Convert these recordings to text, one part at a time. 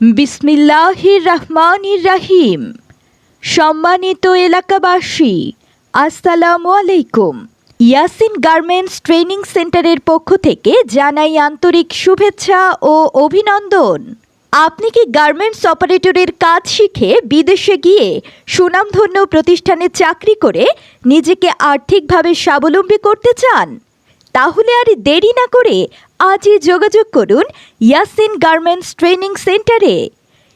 বিসমিল্লাহির রহমানির রহিম। সম্মানিত এলাকাবাসী, আসসালামু আলাইকুম। ইয়াসিন গার্মেন্টস ট্রেনিং সেন্টারের পক্ষ থেকে জানাই আন্তরিক শুভেচ্ছা ও অভিনন্দন। আপনি কি গার্মেন্টস অপারেটরের কাজ শিখে বিদেশে গিয়ে সুনামধন্য প্রতিষ্ঠানে চাকরি করে নিজেকে আর্থিকভাবে স্বাবলম্বী করতে চান? তাহলে আর দেরি না করে আজই যোগাযোগ করুন ইয়াসিন গার্মেন্টস ট্রেনিং সেন্টারে।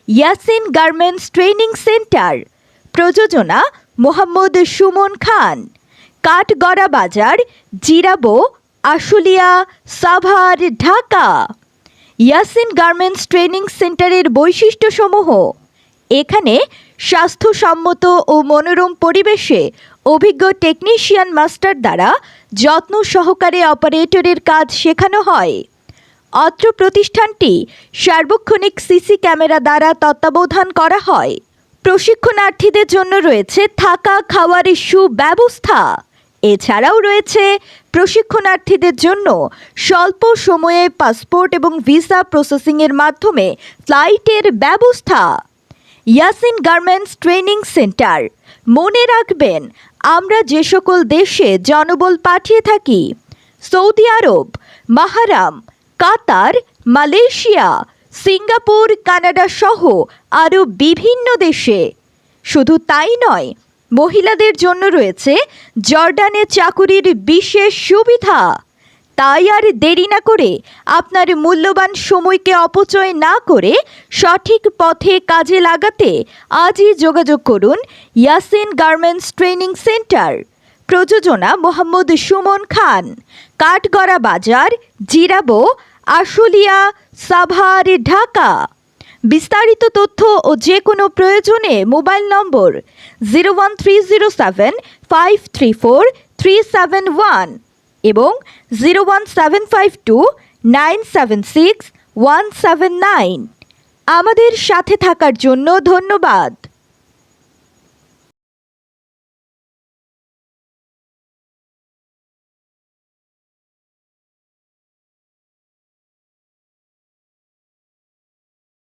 ইয়াসিন গার্মেন্টস ট্রেনিং সেন্টার, প্রযোজনা মোহাম্মদ সুমন খান, কাঠগড়া বাজার, জিরাবো, আশুলিয়া, সাভার, ঢাকা। ইয়াসিন গার্মেন্টস ট্রেনিং সেন্টারের বৈশিষ্ট্যসমূহ: এখানে স্বাস্থ্যসম্মত ও মনোরম পরিবেশে অভিজ্ঞ টেকনিশিয়ান মাস্টার দ্বারা যত্ন সহকারে অপারেটরের কাজ শেখানো হয়। অত্র প্রতিষ্ঠানটি সার্বক্ষণিক সিসি ক্যামেরা দ্বারা তত্ত্বাবধান করা হয়। প্রশিক্ষণার্থীদের জন্য রয়েছে থাকা খাওয়ার সুব্যবস্থা। এছাড়াও রয়েছে প্রশিক্ষণার্থীদের জন্য স্বল্প সময়ে পাসপোর্ট এবং ভিসা প্রসেসিংয়ের মাধ্যমে ফ্লাইটের ব্যবস্থা। ইয়াসিন গার্মেন্টস ট্রেনিং সেন্টার, মনে রাখবেন, আমরা যে সকল দেশে জনবল পাঠিয়ে থাকি, সৌদি আরব, বাহরাম, কাতার, মালয়েশিয়া, সিঙ্গাপুর, কানাডা সহ আরও বিভিন্ন দেশে। শুধু তাই নয়, মহিলাদের জন্য রয়েছে জর্ডানে চাকুরির বিশেষ সুবিধা। তাই আর দেরি না করে আপনার মূল্যবান সময়কে অপচয় না করে সঠিক পথে কাজে লাগাতে আজই যোগাযোগ করুন ইয়াসিন গার্মেন্টস ট্রেনিং সেন্টার। প্রযোজনা মোহাম্মদ সুমন খান, কাঠগড়া বাজার, জিরাবো, আশুলিয়া, সাভার, ঢাকা। বিস্তারিত তথ্য ও যে কোনো প্রয়োজনে মোবাইল নম্বর 01307534371 এবং 01752976179। আমাদের সাথে থাকার জন্য ধন্যবাদ।